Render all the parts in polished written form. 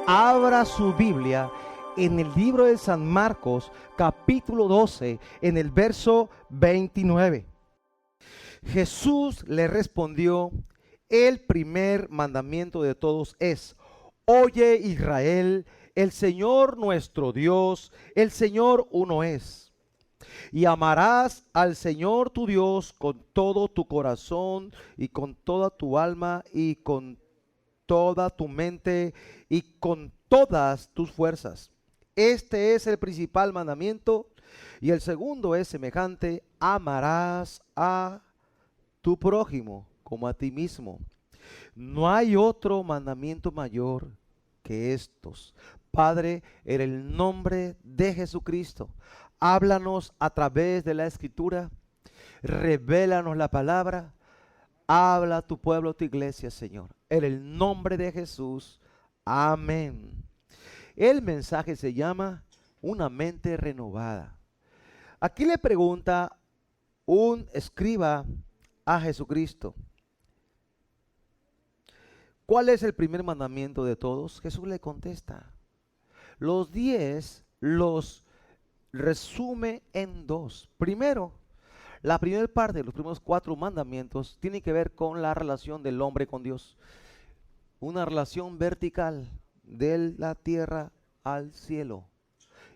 Abra su Biblia en el libro de San Marcos, capítulo 12, en el verso 29. Jesús le respondió: el primer mandamiento de todos es: oye, Israel, el Señor nuestro Dios, el Señor uno es. Y amarás al Señor tu Dios con todo tu corazón y con toda tu alma y con toda tu mente y con todas tus fuerzas. Este es el principal mandamiento, y el segundo es semejante: amarás a tu prójimo como a ti mismo. No hay otro mandamiento mayor que estos. Padre, en el nombre de Jesucristo, háblanos a través de la Escritura, revélanos la palabra. Habla a tu pueblo, tu iglesia, Señor. En el nombre de Jesús. Amén. El mensaje se llama una mente renovada. Aquí le pregunta un escriba a Jesucristo: ¿cuál es el primer mandamiento de todos? Jesús le contesta. Los 10 los resume en 2. Primero, la primera parte, los primeros 4 mandamientos, tiene que ver con la relación del hombre con Dios. Una relación vertical, de la tierra al cielo.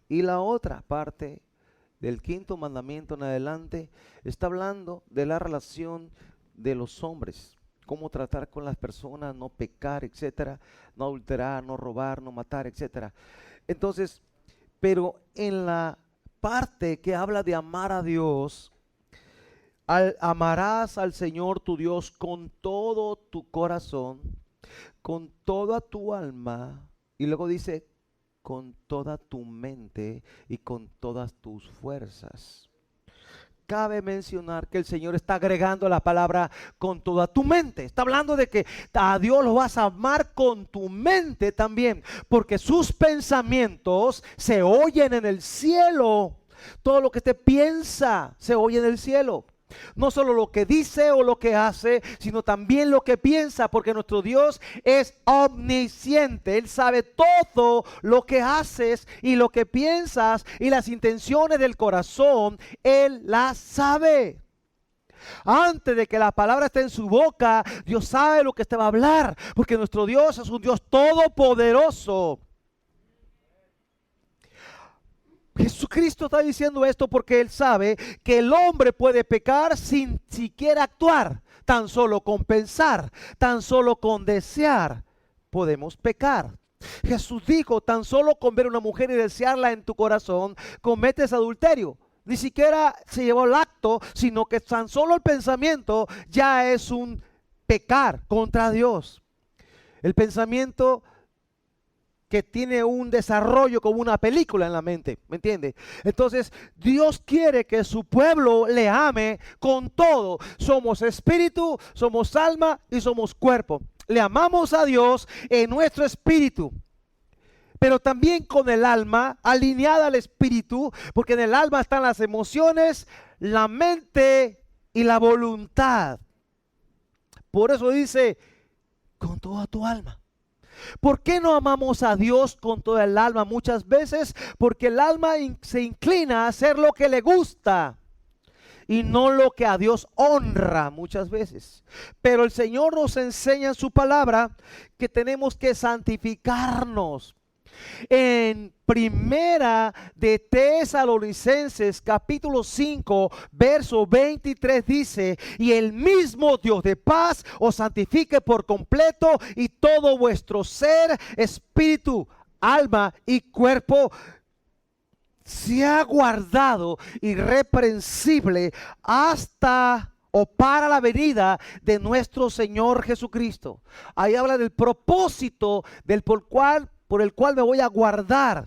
Y la otra parte, del 5º mandamiento en adelante, está hablando de la relación de los hombres. Cómo tratar con las personas, no pecar, etcétera. No adulterar, no robar, no matar, etcétera. Entonces, pero en la parte que habla de amar a Dios, amarás al Señor tu Dios con todo tu corazón, con toda tu alma, y luego dice con toda tu mente y con todas tus fuerzas. Cabe mencionar que el Señor está agregando la palabra con toda tu mente. Está hablando de que a Dios lo vas a amar con tu mente también, porque sus pensamientos se oyen en el cielo. Todo lo que usted piensa se oye en el cielo. No solo lo que dice o lo que hace, sino también lo que piensa, porque nuestro Dios es omnisciente. Él sabe todo lo que haces y lo que piensas y las intenciones del corazón. Él las sabe. Antes de que la palabra esté en su boca, Dios sabe lo que usted va a hablar, porque nuestro Dios es un Dios todopoderoso. Jesucristo está diciendo esto porque Él sabe que el hombre puede pecar sin siquiera actuar. Tan solo con pensar, tan solo con desear, podemos pecar. Jesús dijo: tan solo con ver a una mujer y desearla en tu corazón, cometes adulterio. Ni siquiera se llevó el acto, sino que tan solo el pensamiento ya es un pecar contra Dios. El pensamiento que tiene un desarrollo como una película en la mente, ¿me entiende? Entonces Dios quiere que su pueblo le ame con todo. Somos espíritu, somos alma y somos cuerpo. Le amamos a Dios en nuestro espíritu, pero también con el alma alineada al espíritu, porque en el alma están las emociones, la mente y la voluntad. Por eso dice: con toda tu alma. ¿Por qué no amamos a Dios con toda el alma? Muchas veces porque el alma se inclina a hacer lo que le gusta y no lo que a Dios honra muchas veces. Pero el Señor nos enseña en su palabra que tenemos que santificarnos. En Primera de Tesalonicenses capítulo 5 verso 23 dice: y el mismo Dios de paz os santifique por completo, y todo vuestro ser, espíritu, alma y cuerpo sea guardado irreprensible hasta o para la venida de nuestro Señor Jesucristo. Ahí habla del propósito por el cual me voy a guardar.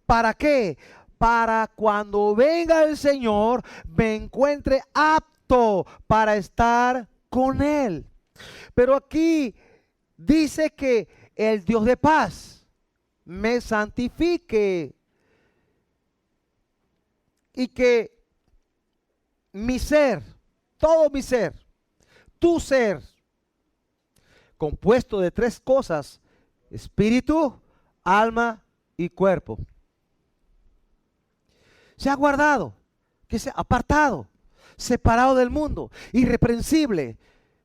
¿Para qué? Para cuando venga el Señor me encuentre apto para estar con Él. Pero aquí dice que el Dios de paz me santifique y que mi ser, todo mi ser, tu ser, compuesto de 3 cosas: espíritu, alma y cuerpo. Se ha guardado, que se ha apartado, separado del mundo, irreprensible.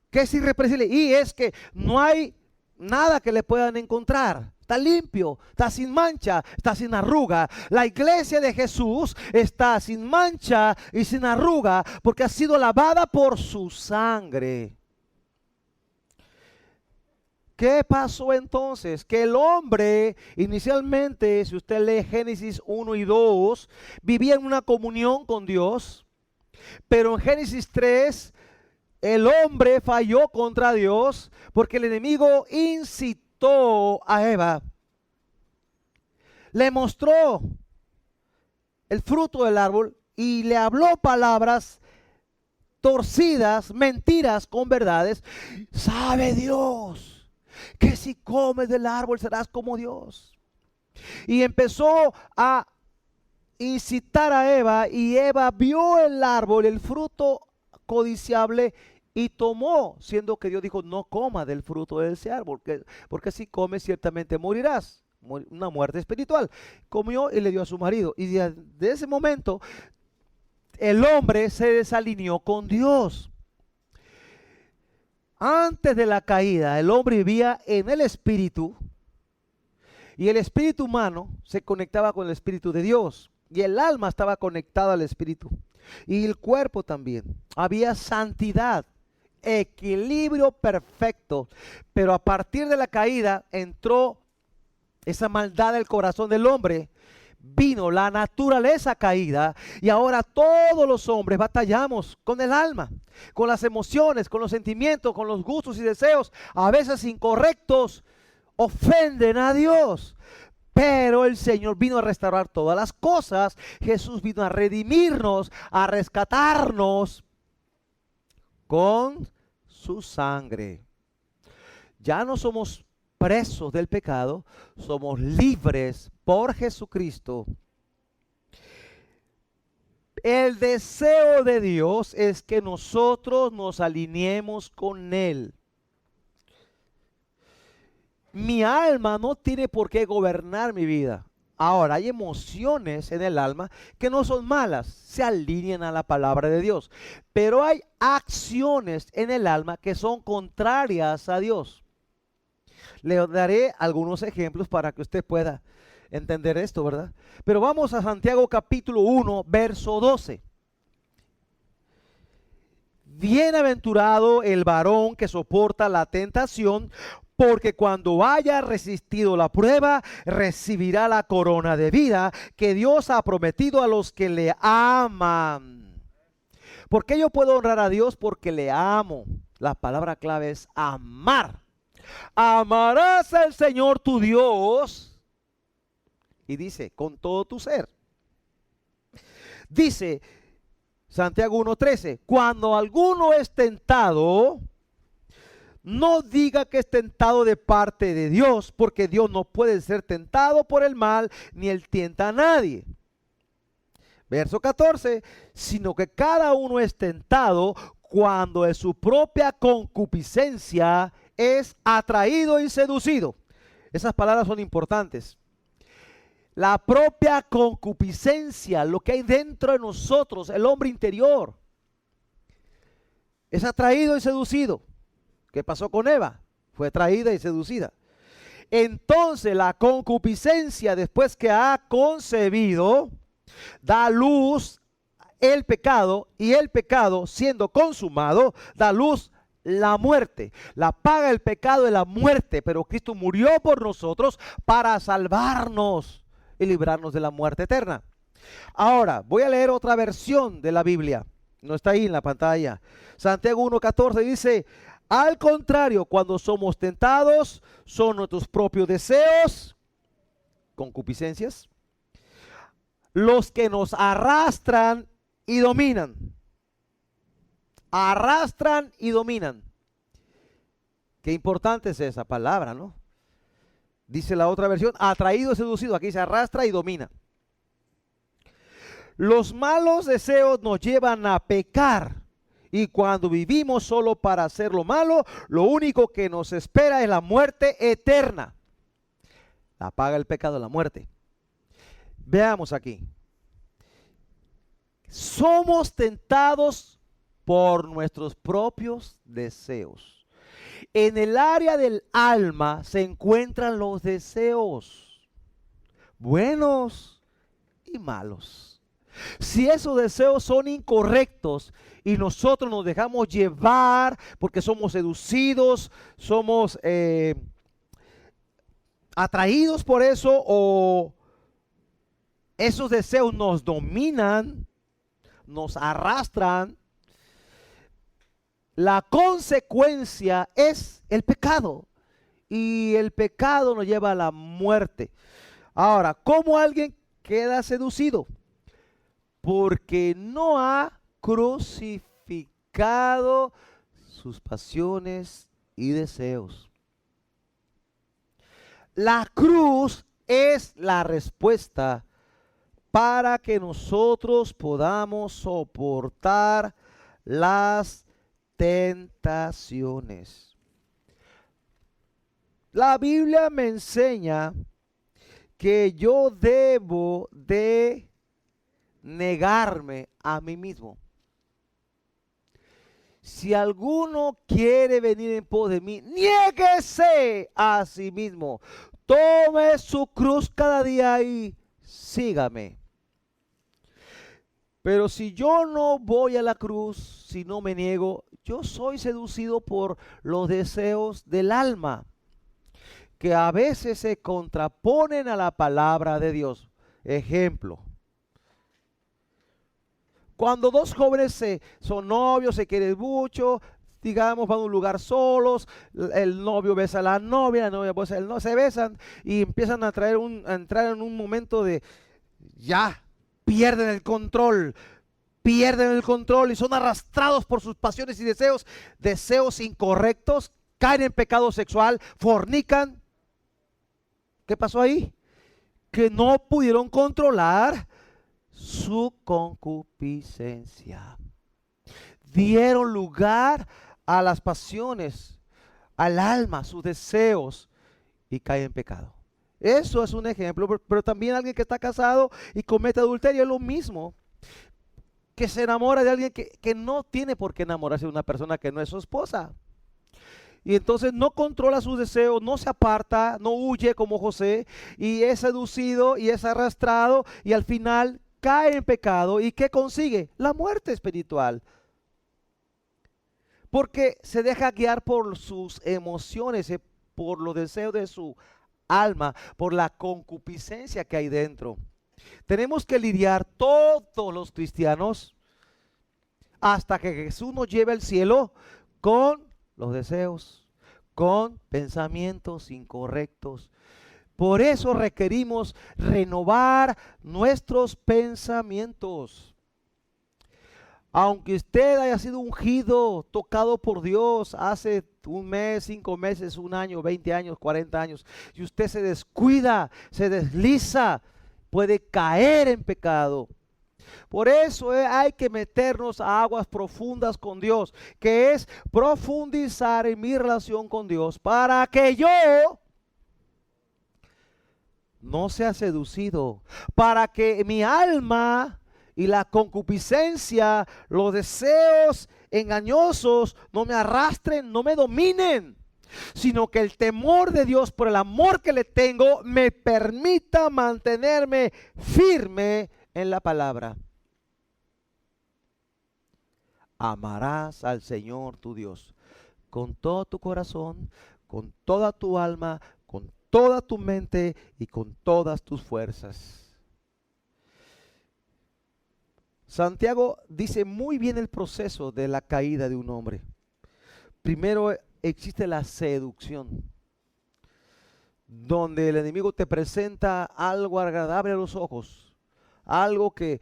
¿Qué es irreprensible? Y es que no hay nada que le puedan encontrar. Está limpio, está sin mancha, está sin arruga. La iglesia de Jesús está sin mancha y sin arruga porque ha sido lavada por su sangre. ¿Qué pasó entonces? Que el hombre inicialmente, si usted lee Génesis 1 y 2, vivía en una comunión con Dios, pero en Génesis 3 el hombre falló contra Dios porque el enemigo incitó a Eva, le mostró el fruto del árbol y le habló palabras torcidas, mentiras con verdades. Sabe Dios que si comes del árbol serás como Dios. Y empezó a incitar a Eva, y Eva vio el árbol, el fruto codiciable, y tomó, siendo que Dios dijo: no coma del fruto de ese árbol, porque si comes ciertamente morirás, una muerte espiritual. Comió y le dio a su marido, y de ese momento el hombre se desalineó con Dios. Antes de la caída, el hombre vivía en el espíritu, y el espíritu humano se conectaba con el espíritu de Dios, y el alma estaba conectada al espíritu, y el cuerpo también. Había santidad, equilibrio perfecto, pero a partir de la caída entró esa maldad del corazón del hombre. Vino la naturaleza caída, y ahora todos los hombres batallamos con el alma, con las emociones, con los sentimientos, con los gustos y deseos, a veces incorrectos, ofenden a Dios. Pero el Señor vino a restaurar todas las cosas. Jesús vino a redimirnos, a rescatarnos con su sangre. Ya no somos presos del pecado, somos libres por Jesucristo. El deseo de Dios es que nosotros nos alineemos con Él. Mi alma no tiene por qué gobernar mi vida. Ahora, hay emociones en el alma que no son malas, se alinean a la palabra de Dios. Pero hay acciones en el alma que son contrarias a Dios. Le daré algunos ejemplos para que usted pueda entender esto, ¿verdad? Pero vamos a Santiago capítulo 1, verso 12. Bienaventurado el varón que soporta la tentación, porque cuando haya resistido la prueba, recibirá la corona de vida que Dios ha prometido a los que le aman. ¿Por qué yo puedo honrar a Dios? Porque le amo. La palabra clave es amar. Amarás al Señor tu Dios, y dice, con todo tu ser. Dice Santiago 1:13, cuando alguno es tentado, no diga que es tentado de parte de Dios, porque Dios no puede ser tentado por el mal, ni él tienta a nadie. Verso 14, sino que cada uno es tentado cuando de su propia concupiscencia es atraído y seducido. Esas palabras son importantes. La propia concupiscencia, lo que hay dentro de nosotros, el hombre interior, es atraído y seducido. ¿Qué pasó con Eva? Fue atraída y seducida. Entonces la concupiscencia, después que ha concebido, da a luz el pecado, y el pecado, siendo consumado, da a luz la muerte. La paga del pecado es la muerte, pero Cristo murió por nosotros para salvarnos y librarnos de la muerte eterna. Ahora voy a leer otra versión de la Biblia, no está ahí en la pantalla. Santiago 1:14 dice: al contrario, cuando somos tentados, son nuestros propios deseos, concupiscencias, los que nos arrastran y dominan. Arrastran y dominan. Qué importante es esa palabra, ¿no? Dice la otra versión, atraído y seducido. Aquí se arrastra y domina. Los malos deseos nos llevan a pecar. Y cuando vivimos solo para hacer lo malo, lo único que nos espera es la muerte eterna. La paga del pecado, la muerte. Veamos aquí. Somos tentados por nuestros propios deseos. En el área del alma se encuentran los deseos buenos y malos. Si esos deseos son incorrectos y nosotros nos dejamos llevar porque somos seducidos, somos atraídos por eso, o esos deseos nos dominan, nos arrastran, la consecuencia es el pecado. Y el pecado nos lleva a la muerte. Ahora, ¿cómo alguien queda seducido? Porque no ha crucificado sus pasiones y deseos. La cruz es la respuesta para que nosotros podamos soportar las tentaciones. La Biblia me enseña que yo debo de negarme a mí mismo. Si alguno quiere venir en pos de mí, niéguese a sí mismo. Tome su cruz cada día y sígame. Pero si yo no voy a la cruz, si no me niego, yo soy seducido por los deseos del alma, que a veces se contraponen a la palabra de Dios. Ejemplo. Cuando dos jóvenes son novios, se quieren mucho, digamos, van a un lugar solos, el novio besa a la novia besa al novio, se besan y empiezan a entrar en un momento de ya, pierden el control y son arrastrados por sus pasiones y deseos incorrectos, caen en pecado sexual, fornican. ¿Qué pasó ahí? Que no pudieron controlar su concupiscencia. Dieron lugar a las pasiones, al alma, sus deseos, y caen en pecado. Eso es un ejemplo, pero también alguien que está casado y comete adulterio es lo mismo. Que se enamora de alguien que no tiene por qué enamorarse de una persona que no es su esposa. Y entonces no controla sus deseos, no se aparta, no huye como José, y es seducido y es arrastrado y al final cae en pecado. ¿Y qué consigue? La muerte espiritual. Porque se deja guiar por sus emociones, por los deseos de su alma, por la concupiscencia que hay dentro. Tenemos que lidiar todos los cristianos hasta que Jesús nos lleve al cielo con los deseos, con pensamientos incorrectos. Por eso requerimos renovar nuestros pensamientos. Aunque usted haya sido ungido, tocado por Dios hace un mes, 5 meses, un año, 20 años, 40 años, y usted se descuida, se desliza, puede caer en pecado. Por eso hay que meternos a aguas profundas con Dios, que es profundizar en mi relación con Dios para que yo no sea seducido, para que mi alma y la concupiscencia, los deseos engañosos no me arrastren, no me dominen, sino que el temor de Dios por el amor que le tengo me permita mantenerme firme en la palabra. Amarás al Señor tu Dios con todo tu corazón, con toda tu alma, con toda tu mente y con todas tus fuerzas. Santiago dice muy bien el proceso de la caída de un hombre. Primero existe la seducción, donde el enemigo te presenta algo agradable a los ojos, algo que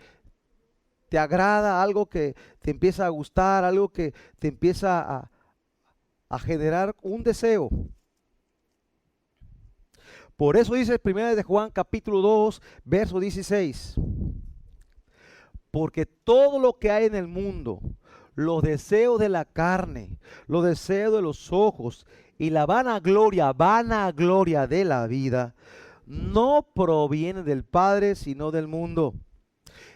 te agrada, algo que te empieza a gustar, algo que te empieza a generar un deseo. Por eso dice 1 de Juan capítulo 2, verso 16. Porque todo lo que hay en el mundo, los deseos de la carne, los deseos de los ojos y la vanagloria de la vida, no proviene del Padre, sino del mundo.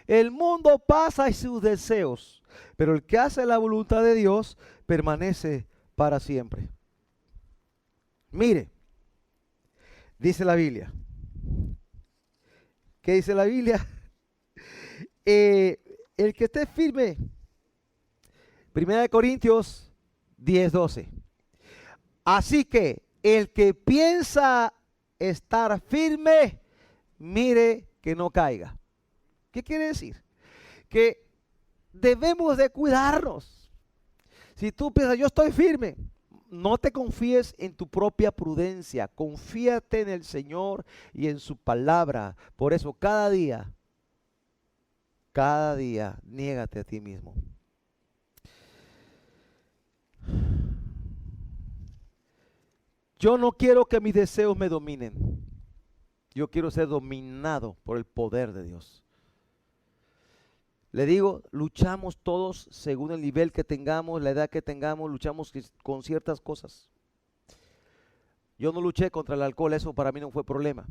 El mundo pasa y sus deseos, pero el que hace la voluntad de Dios permanece para siempre. Mire, dice la Biblia. ¿Qué dice la Biblia? El que esté firme. 1 Corintios 10:12. Así que el que piensa estar firme, mire que no caiga. ¿Qué quiere decir? Que debemos de cuidarnos. Si tú piensas, yo estoy firme, no te confíes en tu propia prudencia, confíate en el Señor y en su palabra. Por eso cada día, niégate a ti mismo. Yo no quiero que mis deseos me dominen. Yo quiero ser dominado por el poder de Dios. Le digo, luchamos todos según el nivel que tengamos, la edad que tengamos, luchamos con ciertas cosas. Yo no luché contra el alcohol, eso para mí no fue problema.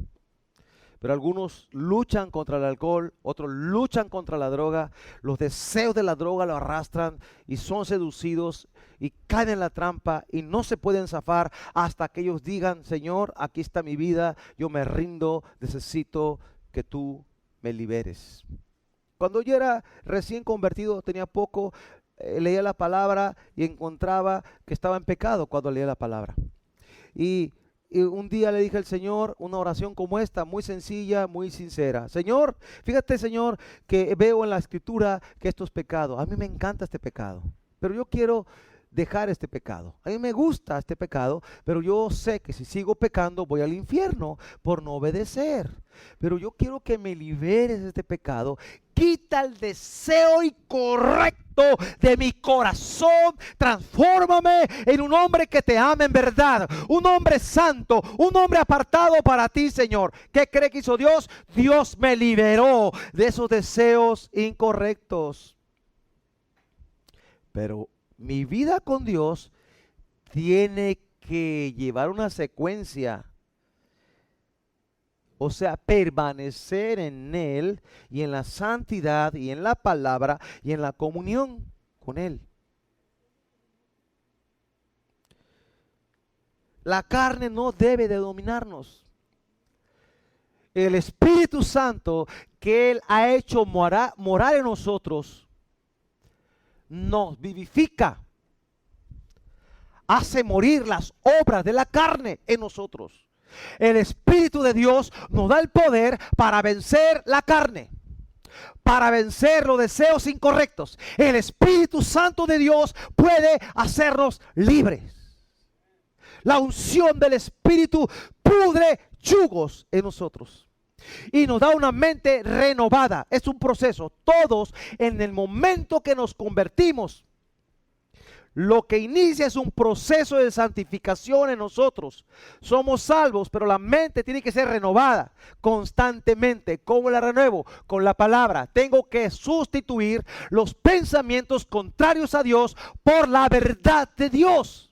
Pero algunos luchan contra el alcohol, otros luchan contra la droga, los deseos de la droga lo arrastran y son seducidos y caen en la trampa y no se pueden zafar hasta que ellos digan, Señor, aquí está mi vida, yo me rindo, necesito que tú me liberes. Cuando yo era recién convertido, tenía poco, leía la palabra y encontraba que estaba en pecado cuando leía la palabra. Y un día le dije al Señor una oración como esta, muy sencilla, muy sincera. Señor, fíjate, Señor, que veo en la Escritura que esto es pecado. A mí me encanta este pecado, pero yo quiero dejar este pecado. A mí me gusta este pecado, pero yo sé que si sigo pecando voy al infierno por no obedecer. Pero yo quiero que me liberes de este pecado. Quita el deseo incorrecto de mi corazón. Transfórmame en un hombre que te ama en verdad. Un hombre santo, un hombre apartado para ti, Señor. ¿Qué cree que hizo Dios? Dios me liberó de esos deseos incorrectos. Pero mi vida con Dios tiene que llevar una secuencia. O sea, permanecer en Él y en la santidad y en la palabra y en la comunión con Él. La carne no debe de dominarnos. El Espíritu Santo que Él ha hecho morar en nosotros nos vivifica, hace morir las obras de la carne en nosotros. El Espíritu de Dios nos da el poder para vencer la carne, para vencer los deseos incorrectos. El Espíritu Santo de Dios puede hacernos libres. La unción del Espíritu pudre yugos en nosotros y nos da una mente renovada. Es un proceso. Todos, en el momento que nos convertimos, lo que inicia es un proceso de santificación en nosotros. Somos salvos, pero la mente tiene que ser renovada constantemente. ¿Cómo la renuevo? Con la palabra. Tengo que sustituir los pensamientos contrarios a Dios por la verdad de Dios.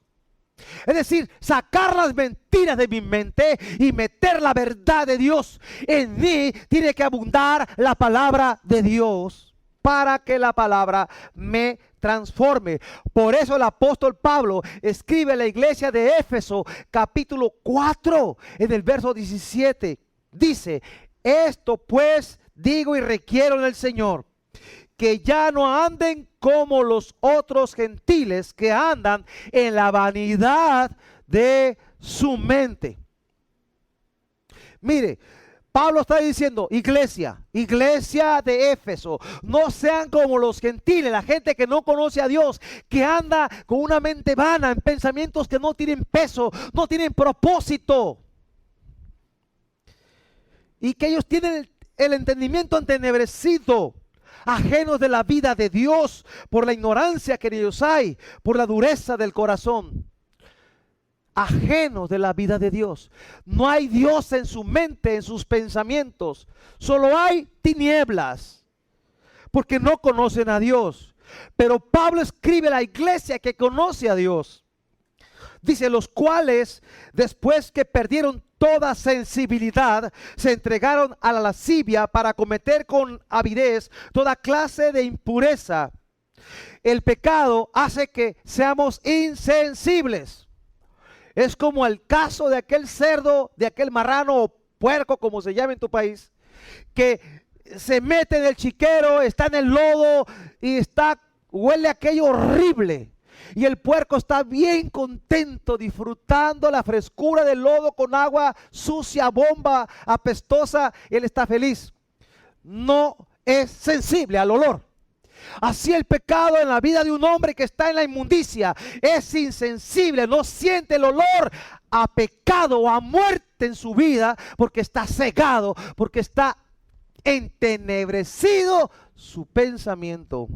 Es decir, sacar las mentiras de mi mente y meter la verdad de Dios. En mí tiene que abundar la palabra de Dios para que la palabra me transforme. Por eso el apóstol Pablo escribe a la iglesia de Éfeso, capítulo 4, en el verso 17. Dice, esto pues digo y requiero en el Señor, que ya no anden como los otros gentiles que andan en la vanidad de su mente. Mire, Pablo está diciendo, iglesia de Éfeso, no sean como los gentiles, la gente que no conoce a Dios, que anda con una mente vana, en pensamientos que no tienen peso, no tienen propósito. Y que ellos tienen el entendimiento entenebrecido, ajenos de la vida de Dios, por la ignorancia que en ellos hay, por la dureza del corazón. Ajenos de la vida de Dios. No hay Dios en su mente, en sus pensamientos. Solo hay tinieblas, porque no conocen a Dios. Pero Pablo escribe a la iglesia que conoce a Dios. Dice, los cuales, después que perdieron toda sensibilidad, se entregaron a la lascivia para cometer con avidez toda clase de impureza. El pecado hace que seamos insensibles. Es como el caso de aquel cerdo, de aquel marrano o puerco, como se llama en tu país, que se mete en el chiquero, está en el lodo y huele aquello horrible. Y el puerco está bien contento disfrutando la frescura del lodo con agua sucia, bomba, apestosa. Él está feliz. No es sensible al olor. Así el pecado en la vida de un hombre que está en la inmundicia es insensible, no siente el olor a pecado o a muerte en su vida porque está cegado, porque está entenebrecido su pensamiento.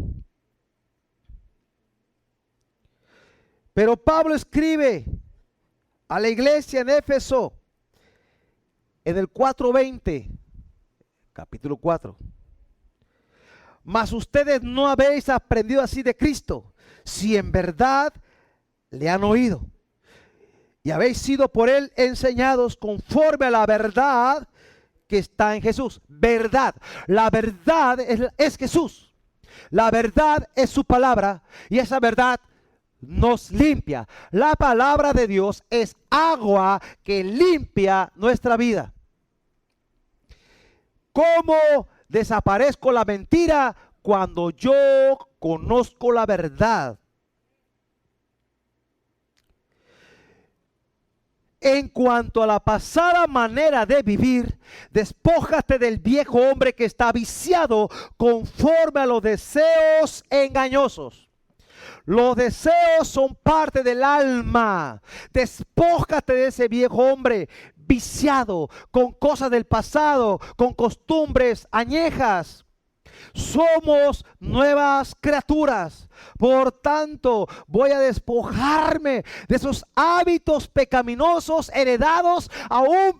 Pero Pablo escribe a la iglesia en Éfeso en el 4:20, capítulo 4. Mas ustedes no habéis aprendido así de Cristo, si en verdad le han oído y habéis sido por él enseñados conforme a la verdad que está en Jesús. Verdad. La verdad es Jesús. La verdad es su palabra y esa verdad nos limpia. La palabra de Dios es agua que limpia nuestra vida. ¿Cómo desaparezco la mentira? Cuando yo conozco la verdad. En cuanto a la pasada manera de vivir, despójate del viejo hombre que está viciado conforme a los deseos engañosos. Los deseos son parte del alma. Despójate de ese viejo hombre viciado con cosas del pasado, con costumbres añejas. Somos nuevas criaturas. Por tanto, voy a despojarme de esos hábitos pecaminosos heredados aún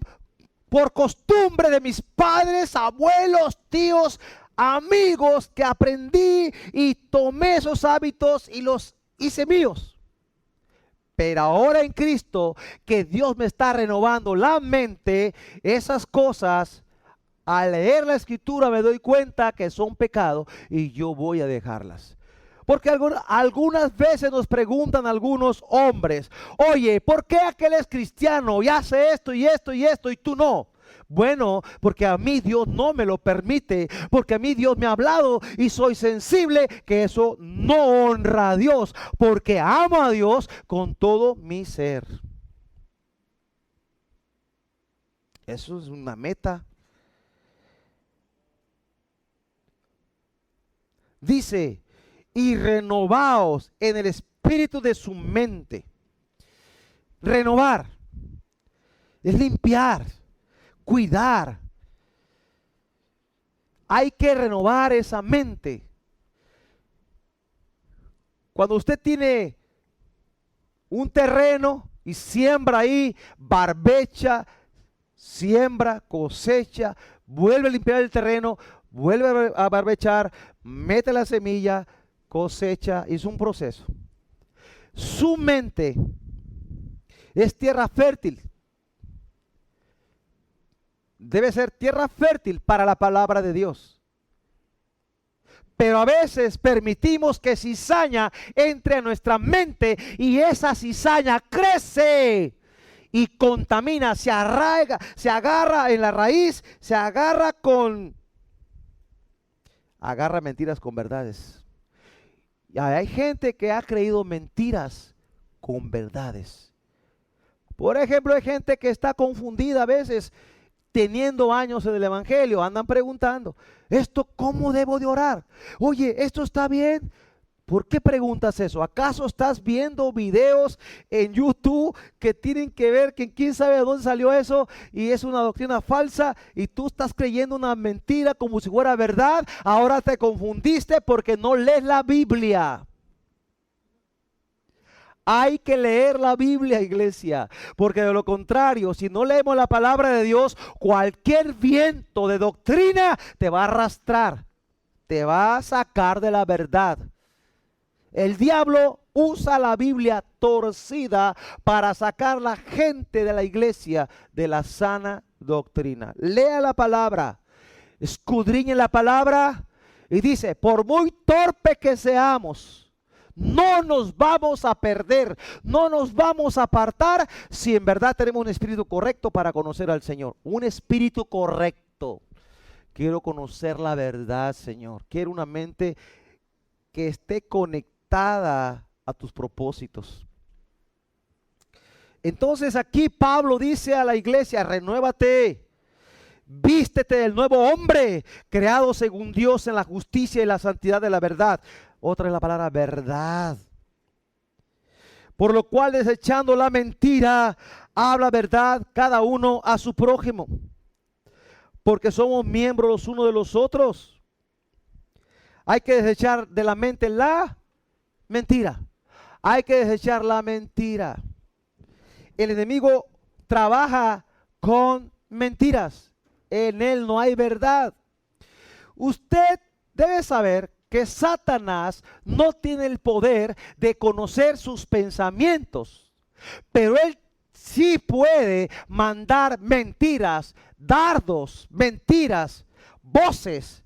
por costumbre de mis padres, abuelos, tíos, amigos, que aprendí y tomé esos hábitos y los hice míos. Pero ahora en Cristo, que Dios me está renovando la mente, esas cosas, al leer la Escritura me doy cuenta que son pecado y yo voy a dejarlas. Porque algunas veces nos preguntan algunos hombres: oye, ¿por qué aquel es cristiano y hace esto y esto y esto y tú no? Bueno, porque a mí Dios no me lo permite, porque a mí Dios me ha hablado y soy sensible que eso no honra a Dios, porque amo a Dios con todo mi ser. Eso es una meta. Dice: y renovaos en el espíritu de su mente. Renovar es limpiar, cuidar. Hay que renovar esa mente. Cuando usted tiene un terreno y siembra ahí, barbecha, siembra, cosecha, vuelve a limpiar el terreno, vuelve a barbechar, mete la semilla, cosecha, es un proceso. Su mente es tierra fértil. Debe ser tierra fértil para la palabra de Dios. Pero a veces permitimos que cizaña entre a nuestra mente y esa cizaña crece y contamina, se arraiga, se agarra en la raíz, se agarra mentiras con verdades. Y hay gente que ha creído mentiras con verdades. Por ejemplo, hay gente que está confundida a veces, teniendo años en el evangelio, andan preguntando: ¿esto cómo debo de orar? Oye, ¿esto está bien? ¿Por qué preguntas eso? ¿Acaso estás viendo videos en YouTube que tienen que ver que quién sabe de dónde salió eso y es una doctrina falsa y tú estás creyendo una mentira como si fuera verdad? Ahora te confundiste porque no lees la Biblia. Hay que leer la Biblia, iglesia, porque de lo contrario, si no leemos la palabra de Dios, cualquier viento de doctrina te va a arrastrar, te va a sacar de la verdad. El diablo usa la Biblia torcida para sacar la gente de la iglesia de la sana doctrina. Lea la palabra, escudriñe la palabra y dice, por muy torpe que seamos, no nos vamos a perder, no nos vamos a apartar si en verdad tenemos un espíritu correcto para conocer al Señor. Un espíritu correcto. Quiero conocer la verdad, Señor. Quiero una mente que esté conectada a tus propósitos. Entonces aquí Pablo dice a la iglesia, renuévate, vístete del nuevo hombre, creado según Dios en la justicia y la santidad de la verdad. Otra es la palabra verdad. Por lo cual, desechando la mentira, habla verdad cada uno a su prójimo, porque somos miembros los unos de los otros. Hay que desechar de la mente la mentira. Hay que desechar la mentira. El enemigo trabaja con mentiras. En él no hay verdad. Usted debe saber que Satanás no tiene el poder de conocer sus pensamientos, pero él sí puede mandar mentiras, dardos, mentiras, voces,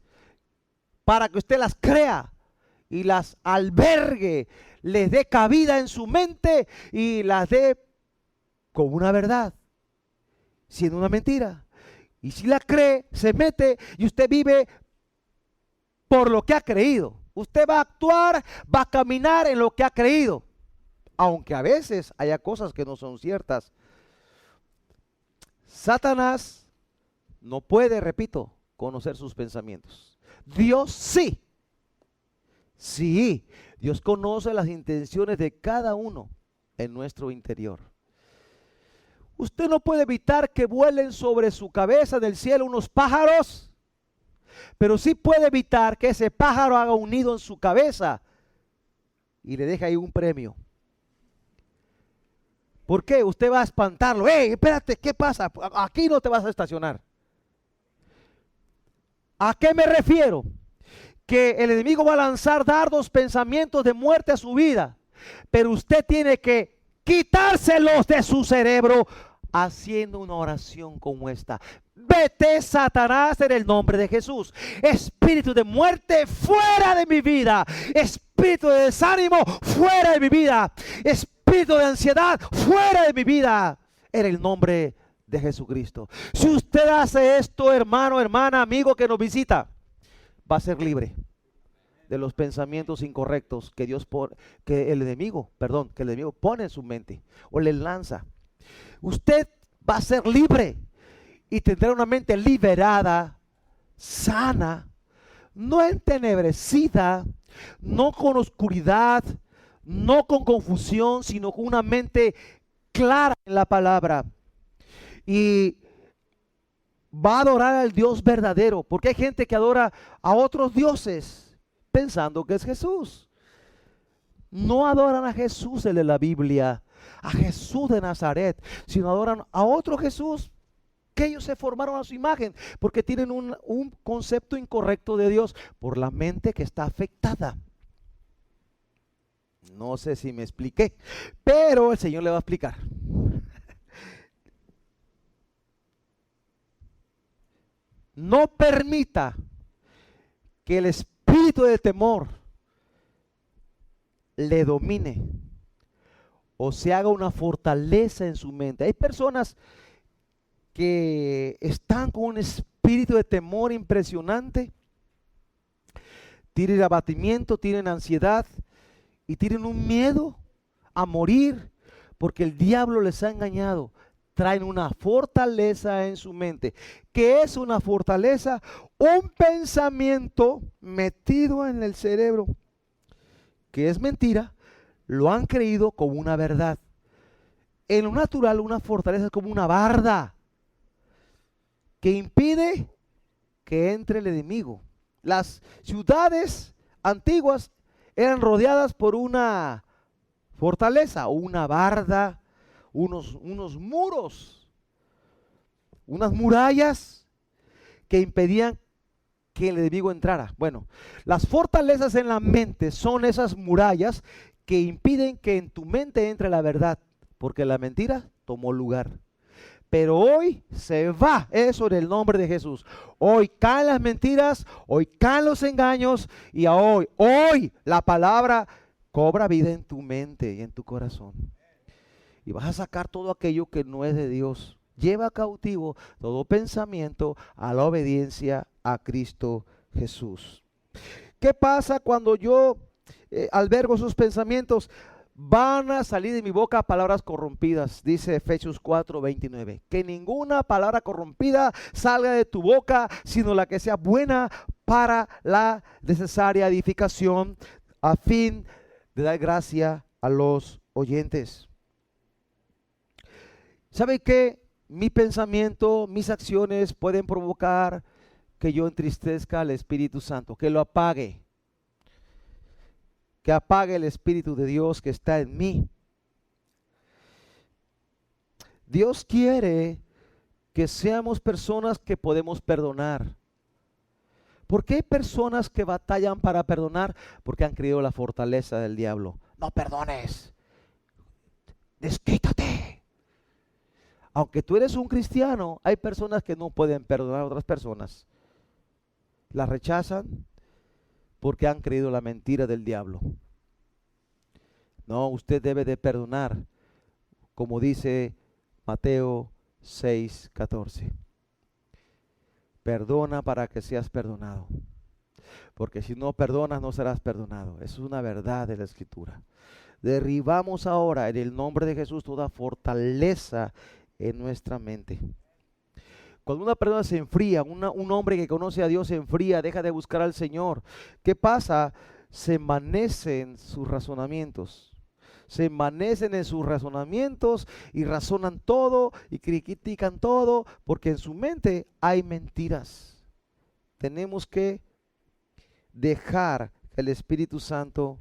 para que usted las crea y las albergue, les dé cabida en su mente y las dé como una verdad, siendo una mentira. Y si la cree, se mete y usted vive por lo que ha creído. Usted va a actuar, va a caminar en lo que ha creído, aunque a veces haya cosas que no son ciertas. Satanás no puede, repito, conocer sus pensamientos. Dios sí. Sí, Dios conoce las intenciones de cada uno en nuestro interior. Usted no puede evitar que vuelen sobre su cabeza del cielo unos pájaros, pero sí puede evitar que ese pájaro haga un nido en su cabeza y le deje ahí un premio. ¿Por qué? Usted va a espantarlo. ¡Ey, espérate! ¿Qué pasa? Aquí no te vas a estacionar. ¿A qué me refiero? Que el enemigo va a lanzar dardos, pensamientos de muerte a su vida, pero usted tiene que quitárselos de su cerebro haciendo una oración como esta. Vete, Satanás, en el nombre de Jesús. Espíritu de muerte, fuera de mi vida. Espíritu de desánimo, fuera de mi vida. Espíritu de ansiedad, fuera de mi vida, en el nombre de Jesucristo. Si usted hace esto, hermano, hermana, amigo que nos visita, va a ser libre de los pensamientos incorrectos que que el enemigo pone en su mente o le lanza. Usted va a ser libre y tendrá una mente liberada, sana, no entenebrecida, no con oscuridad, no con confusión, sino con una mente clara en la palabra. Y va a adorar al Dios verdadero, porque hay gente que adora a otros dioses pensando que es Jesús. No adoran a Jesús, el de la Biblia, a Jesús de Nazaret, sino adoran a otro Jesús que ellos se formaron a su imagen, porque tienen un concepto incorrecto de Dios por la mente que está afectada. No sé si me expliqué, pero el Señor le va a explicar. No permita que el espíritu de temor le domine o se haga una fortaleza en su mente. Hay personas que están con un espíritu de temor impresionante, tienen abatimiento, tienen ansiedad y tienen un miedo a morir porque el diablo les ha engañado. Traen una fortaleza en su mente. ¿Qué es una fortaleza? Un pensamiento metido en el cerebro que es mentira, lo han creído como una verdad. En lo natural, una fortaleza es como una barda que impide que entre el enemigo. Las ciudades antiguas eran rodeadas por una fortaleza o una barda, unos muros, unas murallas que impedían que el enemigo entrara. Bueno, las fortalezas en la mente son esas murallas que impiden que en tu mente entre la verdad, porque la mentira tomó lugar. Pero hoy se va eso en el nombre de Jesús. Hoy caen las mentiras, hoy caen los engaños y hoy la palabra cobra vida en tu mente y en tu corazón. Y vas a sacar todo aquello que no es de Dios. Lleva cautivo todo pensamiento a la obediencia a Cristo Jesús. ¿Qué pasa cuando yo albergo esos pensamientos? Van a salir de mi boca palabras corrompidas, dice Efesios 4:29. Que ninguna palabra corrompida salga de tu boca, sino la que sea buena para la necesaria edificación, a fin de dar gracia a los oyentes. ¿Sabe qué? Mi pensamiento, mis acciones pueden provocar que yo entristezca al Espíritu Santo, que lo apague. Que apague el Espíritu de Dios que está en mí. Dios quiere que seamos personas que podemos perdonar. ¿Por qué hay personas que batallan para perdonar? Porque han creído la fortaleza del diablo. No perdones. Desquítate. Aunque tú eres un cristiano, hay personas que no pueden perdonar a otras personas. Las rechazan porque han creído la mentira del diablo. No, usted debe de perdonar, como dice Mateo 6:14. Perdona para que seas perdonado, porque si no perdonas no serás perdonado. Eso es una verdad de la Escritura. Derribamos ahora en el nombre de Jesús toda fortaleza en nuestra mente. Cuando una persona se enfría, un hombre que conoce a Dios se enfría, deja de buscar al Señor. ¿Qué pasa? Se envanecen sus razonamientos. Se envanecen en sus razonamientos y razonan todo y critican todo porque en su mente hay mentiras. Tenemos que dejar que el Espíritu Santo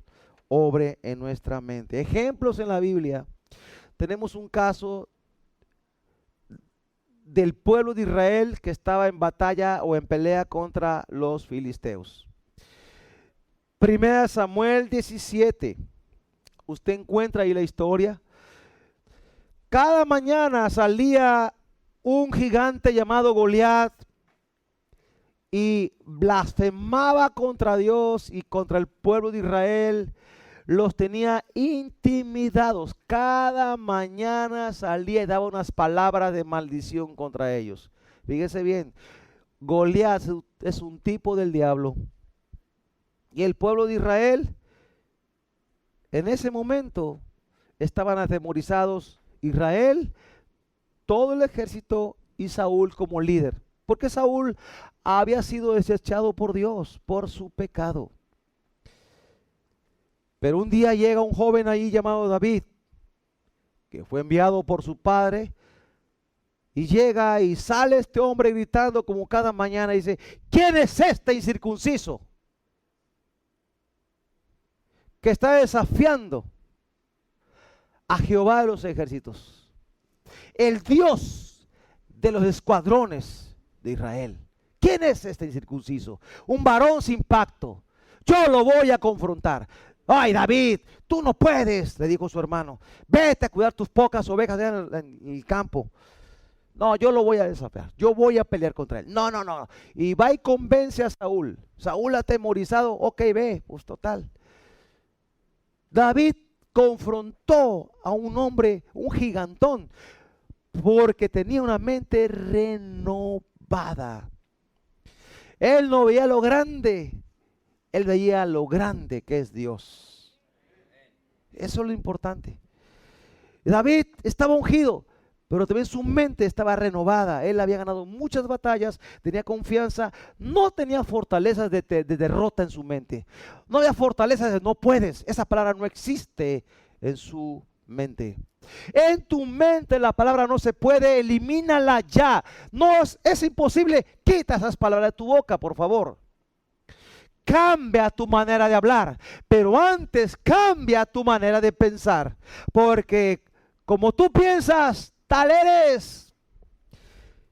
obre en nuestra mente. Ejemplos en la Biblia. Tenemos un caso del pueblo de Israel que estaba en batalla o en pelea contra los filisteos. 1 Samuel 17. Usted encuentra ahí la historia. Cada mañana salía un gigante llamado Goliat y blasfemaba contra Dios y contra el pueblo de Israel. Los tenía intimidados. Cada mañana salía y daba unas palabras de maldición contra ellos. Fíjese bien, Goliat es un tipo del diablo. Y el pueblo de Israel, en ese momento, estaban atemorizados. Israel, todo el ejército y Saúl como líder. Porque Saúl había sido desechado por Dios por su pecado. Pero un día llega un joven ahí llamado David, que fue enviado por su padre, y llega y sale este hombre gritando como cada mañana y dice: ¿quién es este incircunciso que está desafiando a Jehová de los ejércitos, el Dios de los escuadrones de Israel? ¿Quién es este incircunciso? Un varón sin pacto. Yo lo voy a confrontar. Ay, David, tú no puedes, le dijo su hermano. Vete a cuidar tus pocas ovejas en el campo. No, yo lo voy a desafiar. Yo voy a pelear contra él. No. Y va y convence a Saúl. Saúl atemorizado, ok, ve, pues total. David confrontó a un hombre, un gigantón, porque tenía una mente renovada. Él no veía lo grande. Él veía lo grande que es Dios. Eso es lo importante. David estaba ungido, pero también su mente estaba renovada. Él había ganado muchas batallas, tenía confianza, no tenía fortalezas de derrota en su mente. No había fortalezas de no puedes. Esa palabra no existe en su mente. En tu mente la palabra no se puede, elimínala ya. No es imposible, quita esas palabras de tu boca, por favor. Cambia tu manera de hablar, pero antes cambia tu manera de pensar, porque como tú piensas, tal eres.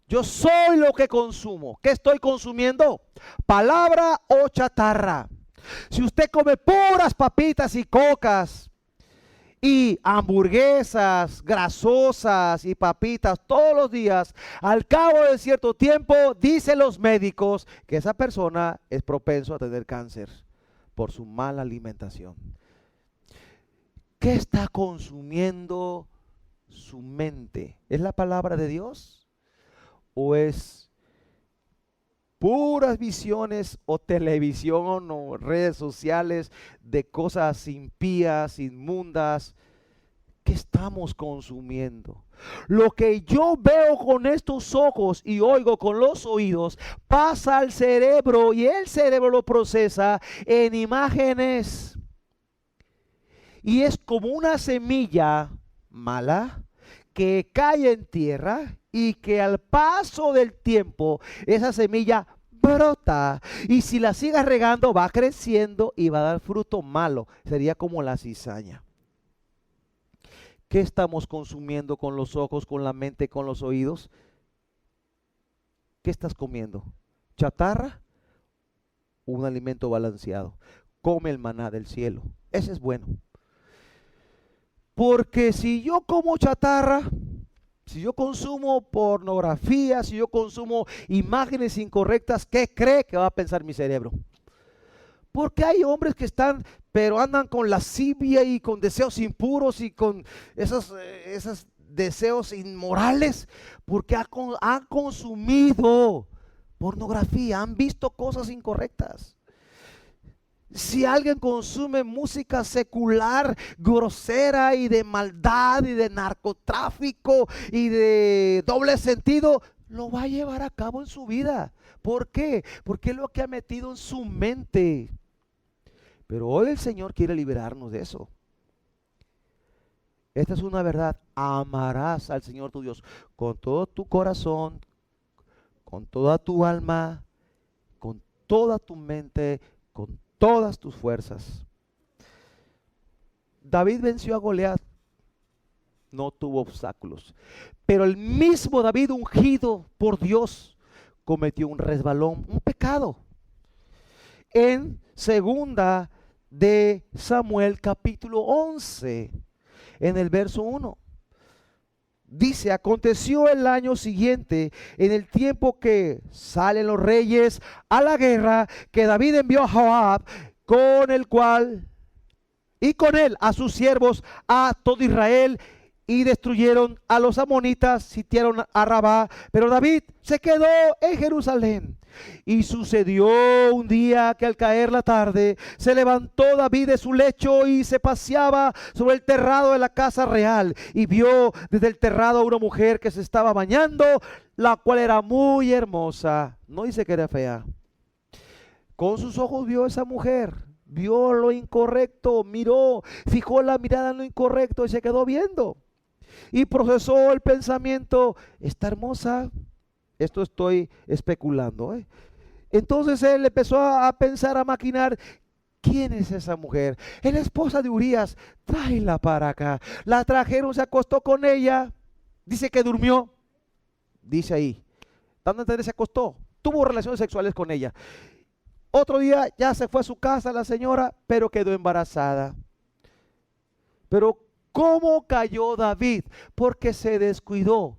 Yo soy lo que consumo. ¿Qué estoy consumiendo? ¿Palabra o chatarra? Si usted come puras papitas y cocas, y hamburguesas grasosas y papitas todos los días, al cabo de cierto tiempo, dicen los médicos que esa persona es propenso a tener cáncer por su mala alimentación. ¿Qué está consumiendo su mente? ¿Es la palabra de Dios? ¿O es puras visiones o televisión o redes sociales de cosas impías, inmundas? ¿Qué estamos consumiendo? Lo que yo veo con estos ojos y oigo con los oídos pasa al cerebro y el cerebro lo procesa en imágenes. Y es como una semilla mala que cae en tierra y que al paso del tiempo esa semilla brota, y si la sigues regando va creciendo y va a dar fruto malo. Sería como la cizaña. ¿Qué estamos consumiendo con los ojos, con la mente, con los oídos? ¿Qué estás comiendo? ¿Chatarra? Un alimento balanceado. Come el maná del cielo. Ese es bueno. Porque si yo como chatarra, si yo consumo pornografía, si yo consumo imágenes incorrectas, ¿qué cree que va a pensar mi cerebro? Porque hay hombres que están, pero andan con lascivia y con deseos impuros y con esos deseos inmorales, porque han consumido pornografía, han visto cosas incorrectas. Si alguien consume música secular, grosera y de maldad y de narcotráfico y de doble sentido, lo va a llevar a cabo en su vida. ¿Por qué? Porque es lo que ha metido en su mente. Pero hoy el Señor quiere liberarnos de eso. Esta es una verdad: amarás al Señor tu Dios con todo tu corazón, con toda tu alma, con toda tu mente, con todas tus fuerzas. David venció a Goliat, no tuvo obstáculos, pero el mismo David, ungido por Dios, cometió un resbalón, un pecado. En segunda de Samuel capítulo 11, en el verso 1, dice: aconteció el año siguiente, en el tiempo que salen los reyes a la guerra, que David envió a Joab con él a sus siervos, a todo Israel, y destruyeron a los amonitas, sitiaron a Rabá, pero David se quedó en Jerusalén. Y sucedió un día que al caer la tarde se levantó David de su lecho y se paseaba sobre el terrado de la casa real, y vio desde el terrado a una mujer que se estaba bañando, la cual era muy hermosa. No dice que era fea. Con sus ojos vio a esa mujer, vio lo incorrecto, miró, fijó la mirada en lo incorrecto y se quedó viendo. Y procesó el pensamiento: está hermosa. Esto estoy especulando, ¿eh? Entonces él empezó a pensar, a maquinar: ¿quién es esa mujer? Es la esposa de Urías, tráela para acá. La trajeron, se acostó con ella, dice que durmió, dice ahí, dando a entender, se acostó, tuvo relaciones sexuales con ella. Otro día ya se fue a su casa la señora, pero quedó embarazada. Pero ¿cómo cayó David? Porque se descuidó.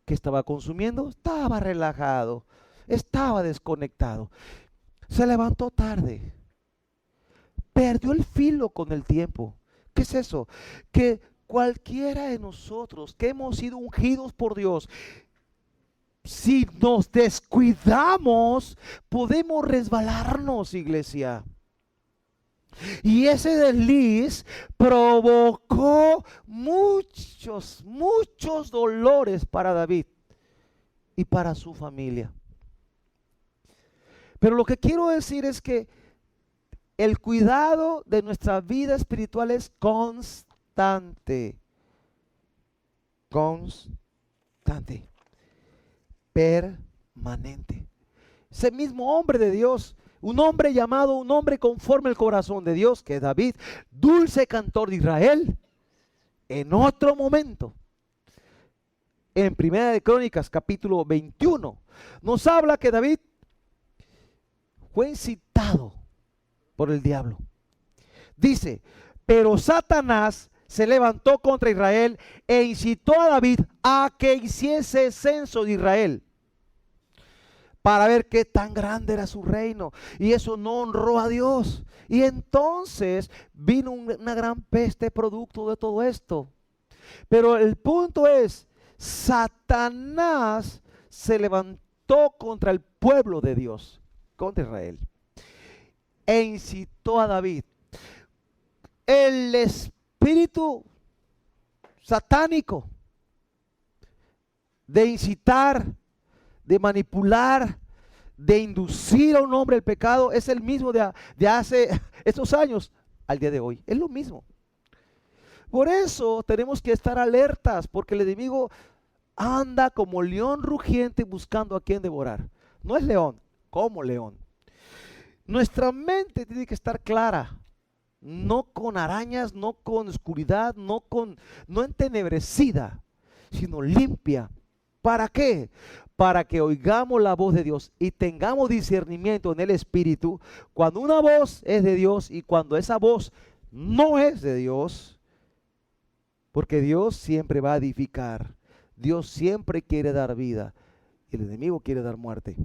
¿Qué estaba consumiendo? Estaba relajado, estaba desconectado. Se levantó tarde, perdió el filo con el tiempo. ¿Qué es eso? Que cualquiera de nosotros que hemos sido ungidos por Dios, si nos descuidamos, podemos resbalarnos, iglesia. Y ese desliz provocó muchos dolores para David y para su familia. Pero lo que quiero decir es que el cuidado de nuestra vida espiritual es constante, permanente. Ese mismo hombre de Dios, un hombre llamado, un hombre conforme al corazón de Dios, que es David, dulce cantor de Israel, en otro momento, en Primera de Crónicas capítulo 21, nos habla que David fue incitado por el diablo. Dice: pero Satanás se levantó contra Israel e incitó a David a que hiciese censo de Israel para ver qué tan grande era su reino. Y eso no honró a Dios. Y entonces vino una gran peste producto de todo esto. Pero el punto es, Satanás se levantó contra el pueblo de Dios, contra Israel, e incitó a David. El espíritu satánico de incitar, de manipular, de inducir a un hombre al pecado es el mismo de hace estos años al día de hoy. Es lo mismo. Por eso tenemos que estar alertas, porque el enemigo anda como león rugiente buscando a quien devorar. No es león, como león. Nuestra mente tiene que estar clara, no con arañas, no con oscuridad, no entenebrecida, sino limpia. ¿Para qué? Para que oigamos la voz de Dios y tengamos discernimiento en el Espíritu cuando una voz es de Dios y cuando esa voz no es de Dios, porque Dios siempre va a edificar, Dios siempre quiere dar vida y el enemigo quiere dar muerte.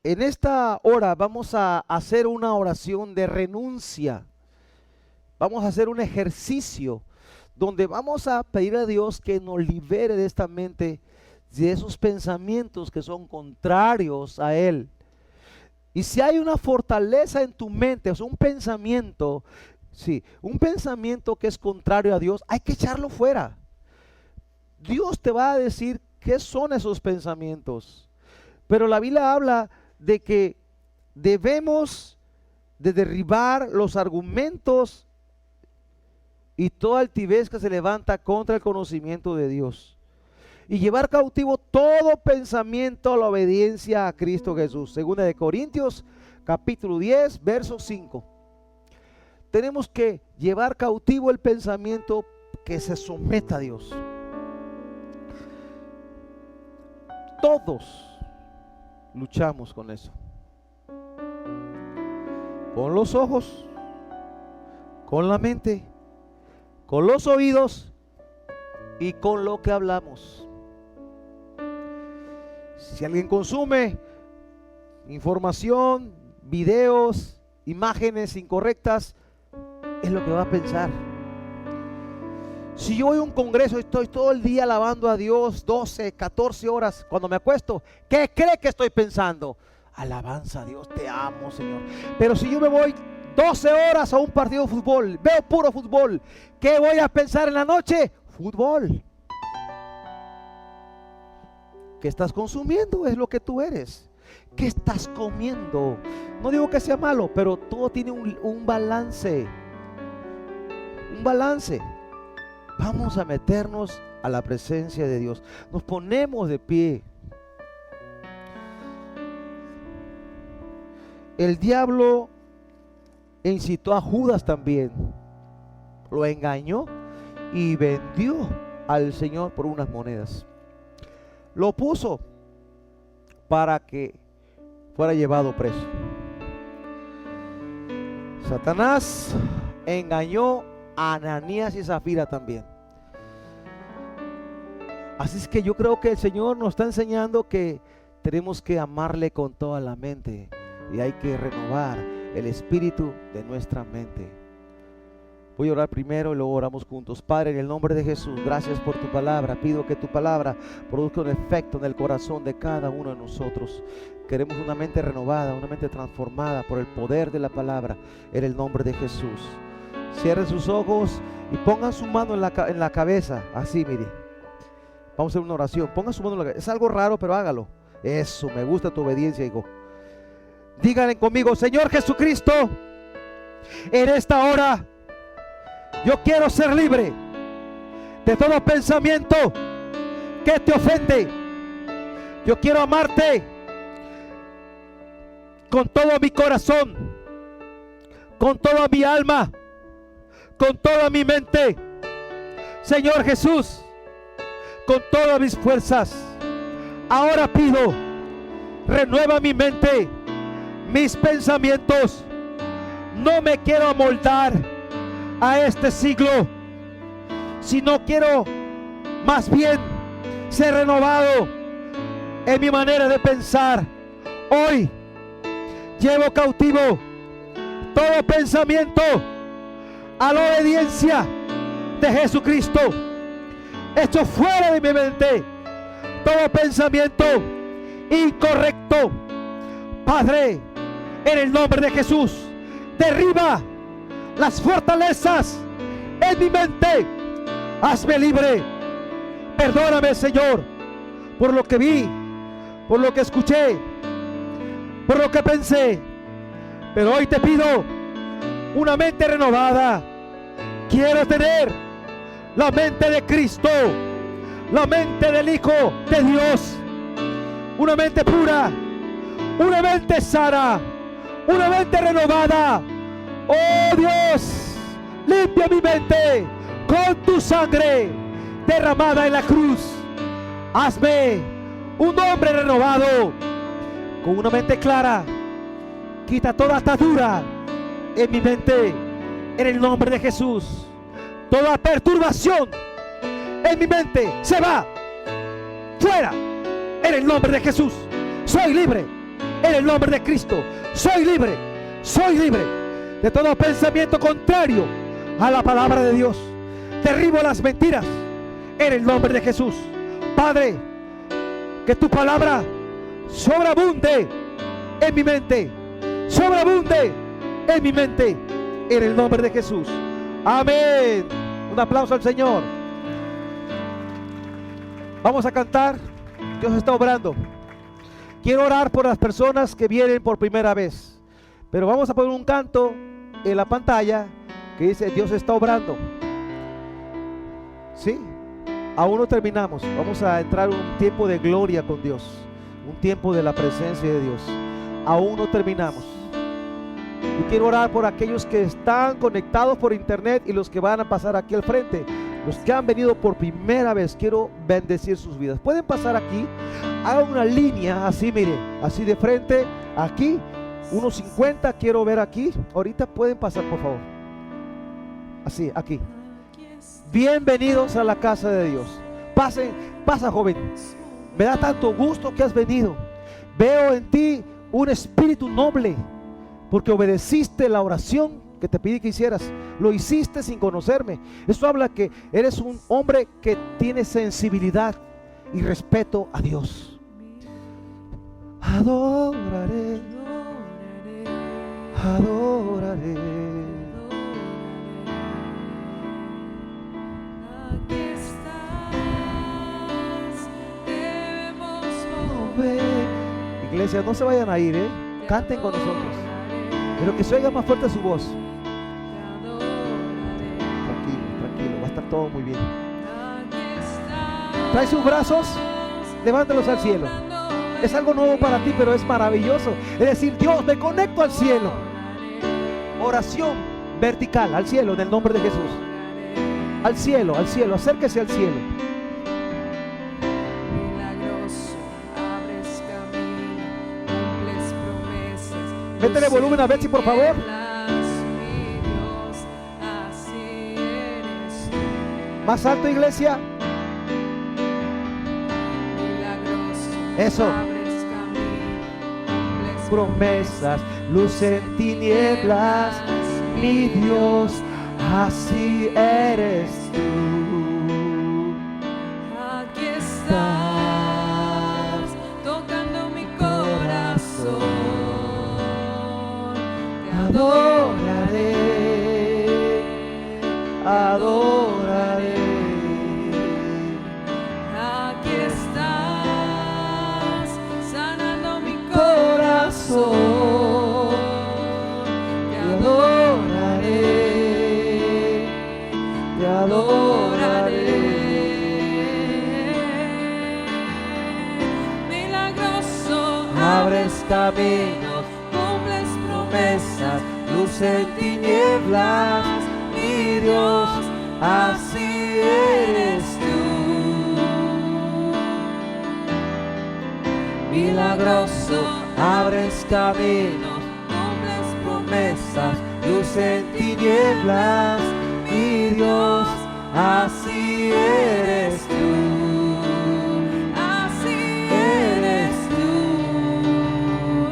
En esta hora vamos a hacer una oración de renuncia, vamos a hacer un ejercicio donde vamos a pedir a Dios que nos libere de esta mente, de esos pensamientos que son contrarios a Él. Y si hay una fortaleza en tu mente, o sea, un pensamiento que es contrario a Dios, hay que echarlo fuera. Dios te va a decir qué son esos pensamientos. Pero la Biblia habla de que debemos de derribar los argumentos y toda altivez que se levanta contra el conocimiento de Dios, y llevar cautivo todo pensamiento a la obediencia a Cristo Jesús. Segunda de Corintios capítulo 10 verso 5. Tenemos que llevar cautivo el pensamiento que se someta a Dios. Todos luchamos con eso, con los ojos, con la mente, con los oídos y con lo que hablamos. Si alguien consume información, videos, imágenes incorrectas, es lo que va a pensar. Si yo voy a un congreso y estoy todo el día alabando a Dios 12, 14 horas, cuando me acuesto, ¿qué cree que estoy pensando? Alabanza a Dios, te amo, Señor. Pero si yo me voy 12 horas a un partido de fútbol, veo puro fútbol, ¿qué voy a pensar en la noche? Fútbol. ¿Qué estás consumiendo? Es lo que tú eres. ¿Qué estás comiendo? No digo que sea malo, pero todo tiene un balance. Un balance. Vamos a meternos a la presencia de Dios. Nos ponemos de pie. El diablo incitó a Judas también. Lo engañó y vendió al Señor por unas monedas. Lo puso para que fuera llevado preso. Satanás engañó a Ananías y Zafira también. Así es que yo creo que el Señor nos está enseñando que tenemos que amarle con toda la mente y hay que renovar el espíritu de nuestra mente. Voy a orar primero y luego oramos juntos. Padre, en el nombre de Jesús, gracias por tu palabra. Pido que tu palabra produzca un efecto en el corazón de cada uno de nosotros. Queremos una mente renovada, una mente transformada por el poder de la palabra, en el nombre de Jesús. Cierren sus ojos y pongan su mano en la cabeza. Así, mire. Vamos a hacer una oración. Pongan su mano en la cabeza. Es algo raro, pero hágalo. Eso, me gusta tu obediencia, hijo. Díganle conmigo: Señor Jesucristo, en esta hora yo quiero ser libre de todo pensamiento que te ofende. Yo quiero amarte con todo mi corazón, con toda mi alma, con toda mi mente. Señor Jesús, con todas mis fuerzas, ahora pido, renueva mi mente, mis pensamientos. No me quiero amoldar a este siglo, sino quiero más bien ser renovado en mi manera de pensar. Hoy llevo cautivo todo pensamiento a la obediencia de Jesucristo. Echo fuera de mi mente todo pensamiento incorrecto. Padre, en el nombre de Jesús, derriba las fortalezas en mi mente. Hazme libre. Perdóname, Señor, por lo que vi, por lo que escuché, por lo que pensé. Pero hoy te pido una mente renovada. Quiero tener la mente de Cristo, la mente del Hijo de Dios. Una mente pura, una mente sana, una mente renovada. Oh Dios, limpia mi mente con tu sangre derramada en la cruz. Hazme un hombre renovado, con una mente clara. Quita toda atadura en mi mente, en el nombre de Jesús. Toda perturbación en mi mente se va fuera, en el nombre de Jesús. Soy libre, en el nombre de Cristo. Soy libre de todo pensamiento contrario a la palabra de Dios. Derribo las mentiras en el nombre de Jesús. Padre, que tu palabra sobreabunde en mi mente, sobreabunde en mi mente, en el nombre de Jesús. Amén. Un aplauso al Señor. Vamos a cantar. Dios está obrando. Quiero orar por las personas que vienen por primera vez, pero vamos a poner un canto en la pantalla que dice: Dios está obrando. ¿Sí? Aún no terminamos. Vamos a entrar en un tiempo de gloria con Dios, un tiempo de la presencia de Dios. Aún no terminamos. Y quiero orar por aquellos que están conectados por internet y los que van a pasar aquí al frente. Los que han venido por primera vez, quiero bendecir sus vidas. Pueden pasar aquí, hagan una línea así, mire, así de frente, aquí, unos 50, quiero ver aquí. Ahorita pueden pasar, por favor. Así, aquí. Bienvenidos a la casa de Dios. Pasen, pasa, joven. Me da tanto gusto que has venido. Veo en ti un espíritu noble, porque obedeciste la oración que te pedí que hicieras. Lo hiciste sin conocerme. Eso habla que eres un hombre que tiene sensibilidad y respeto a Dios. Adoraré, adoraré. Aquí estás, debemos mover. Iglesia, no se vayan a ir, canten con nosotros, pero que se oiga más fuerte su voz. Tranquilo, va a estar todo muy bien. Trae sus brazos, levántalos al cielo. Es algo nuevo para ti, pero es maravilloso. Es decir, Dios, me conecto al cielo. Oración vertical, al cielo, en el nombre de Jesús. Al cielo, acérquese al cielo. Métele volumen a Betsy, por favor. Más alto, iglesia. Eso. Promesas, luz en tinieblas, mi Dios, así eres tú. Aquí estás, tocando mi corazón. Te Adoraré, adoraré. Aquí estás, sanando mi corazón. Te adoraré, te adoraré. Milagroso, Abres caminos, cumples promesas, luz en tinieblas, mi Dios, así eres tú. Milagroso, abres caminos, cumples promesas, luz en tinieblas, mi Dios, así eres tú. Así eres tú,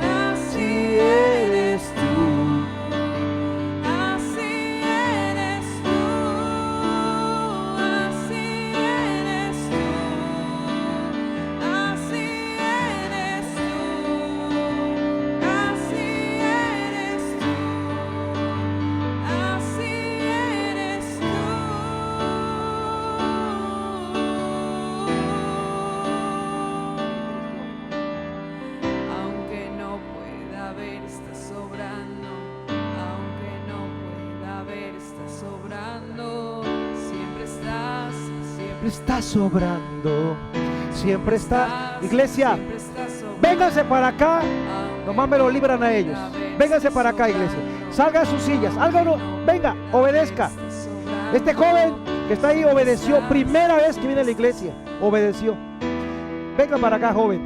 así eres tú, así eres tú, así eres tú, así eres tú, así eres tú, así eres tú. Aunque no pueda ver, está sobrando. Aunque no pueda ver, está sobrando. Siempre estás, siempre Está sobrando, siempre está. Iglesia, siempre estás sobrando. vénganse para acá. Aunque Nomás me lo libran a ellos. Vénganse para acá, iglesia. Salgan de sus sillas. Háganlo. Venga, obedezca. Este joven que está ahí obedeció. Primera vez que viene a la iglesia. Obedeció. Venga para acá, joven.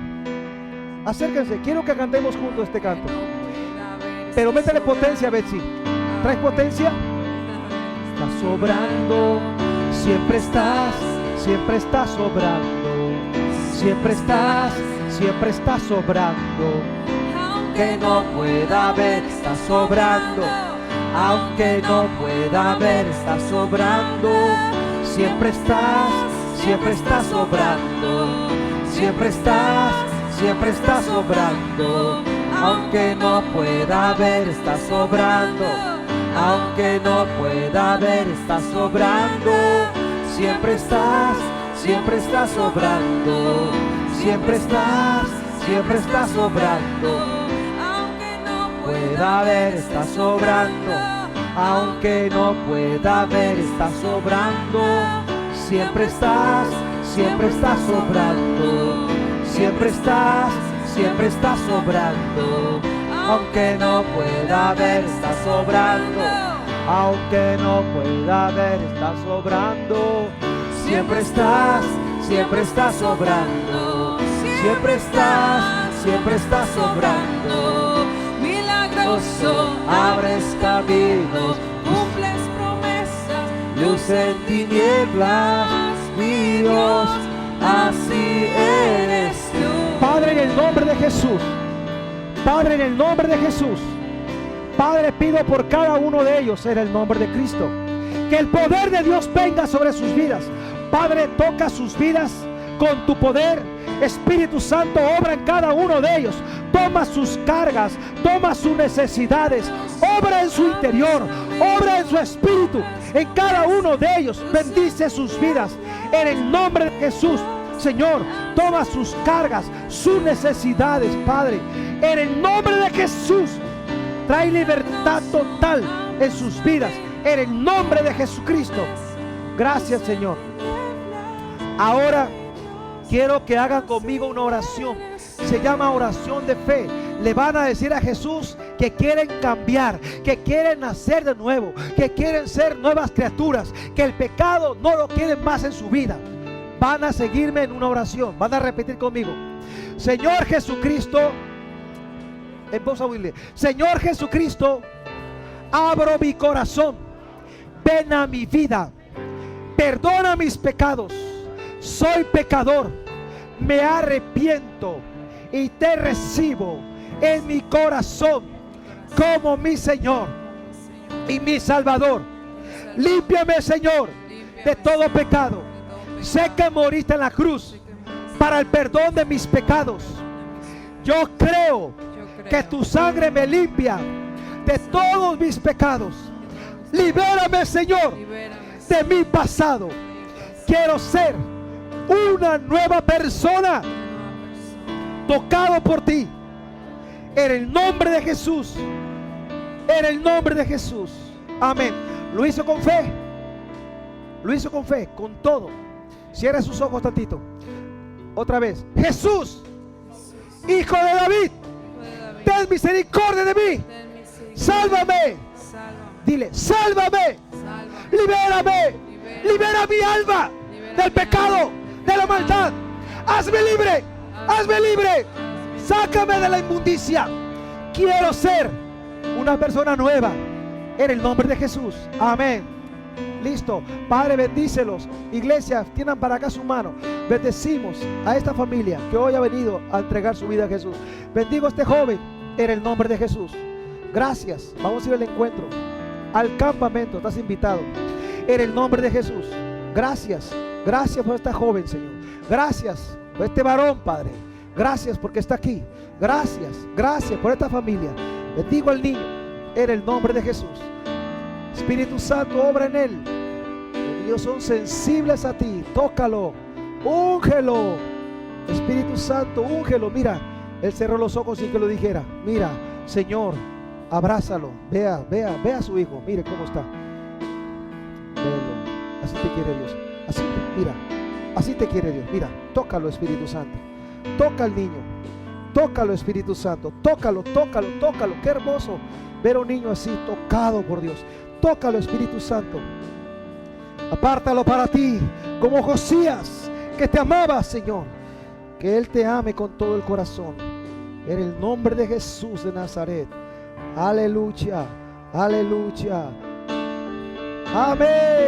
Acérquense. Quiero que cantemos juntos este canto. Pero métele potencia, Betsy. ¿Traes potencia? Está sobrando. Siempre estás sobrando. Siempre estás sobrando. Aunque no pueda ver, está sobrando. Aunque no pueda ver, está sobrando. Siempre estás sobrando. Siempre estás sobrando. Aunque no pueda ver, está sobrando. Aunque no pueda ver, está sobrando. Siempre estás sobrando. Siempre estás sobrando. Aunque no Pueda ver, está sobrando. Aunque no pueda ver, está sobrando. Siempre estás sobrando. Siempre estás sobrando. Aunque no pueda ver, está sobrando. Aunque no pueda ver, está sobrando. Siempre estás sobrando. Siempre estás sobrando. Milagroso, Abres caminos, cumples promesas, luz en tinieblas, mi Dios, así eres tú. Padre, en el nombre de Jesús, Padre, en el nombre de Jesús, Padre, pido por cada uno de ellos en el nombre de Cristo, que el poder de Dios venga sobre sus vidas. Padre, toca sus vidas con tu poder. Espíritu Santo, obra en cada uno de ellos. Toma sus cargas, toma sus necesidades, obra en su interior, obra en su espíritu, en cada uno de ellos. Bendice sus vidas en el nombre de Jesús. Señor, toma sus cargas, sus necesidades, Padre, en el nombre de Jesús. Trae libertad total en sus vidas, en el nombre de Jesucristo. Gracias, Señor. Ahora quiero que hagan conmigo una oración. Se llama oración de fe. Le van a decir a Jesús que quieren cambiar, que quieren nacer de nuevo, que quieren ser nuevas criaturas, que el pecado no lo quieren más en su vida. Van a seguirme en una oración. Van a repetir conmigo: Señor Jesucristo, en voz audible, Señor Jesucristo, abro mi corazón, ven a mi vida, perdona mis pecados. Soy pecador, me arrepiento y te recibo en mi corazón como mi Señor y mi Salvador. Límpiame, Señor, de todo pecado. Sé que moriste en la cruz para el perdón de mis pecados. Yo creo que tu sangre me limpia de todos mis pecados. Libérame, Señor, de mi pasado. Quiero ser una nueva persona, tocado por ti, en el nombre de Jesús, en el nombre de Jesús. Amén. Lo hizo con fe, lo hizo con fe, con todo. Cierra sus ojos tantito. Otra vez: Jesús, Hijo de David, ten misericordia de mí. Sálvame. Dile: sálvame. Libérame. Libera mi alma del pecado, de la maldad. Hazme libre. Hazme libre. Sácame de la inmundicia. Quiero ser una persona nueva en el nombre de Jesús. Amén Listo. Padre, bendícelos. Iglesia, tiendan para acá su mano. Bendecimos a esta familia que hoy ha venido a entregar su vida a Jesús. Bendigo a este joven en el nombre de Jesús. Gracias. Vamos a ir al encuentro, al campamento. Estás invitado en el nombre de Jesús. Gracias. Gracias por esta joven, Señor. Gracias por este varón, Padre. Gracias porque está aquí. Gracias. Gracias por esta familia. Bendigo al niño en el nombre de Jesús. Espíritu Santo, obra en él. Los niños son sensibles a ti. Tócalo, úngelo. Espíritu Santo, úngelo. Mira, él cerró los ojos sin que lo dijera. Mira, Señor, abrázalo. Vea a su hijo. Mire cómo está. Véalo. Así te quiere Dios. Así, mira, así te quiere Dios. Mira, tócalo, Espíritu Santo. Toca al niño. Tócalo, Espíritu Santo. Tócalo. Qué hermoso ver a un niño así, tocado por Dios. Tócalo, Espíritu Santo. Apártalo para ti, como Josías, que te amaba, Señor. Que Él te ame con todo el corazón. En el nombre de Jesús de Nazaret. Aleluya, aleluya. Amén.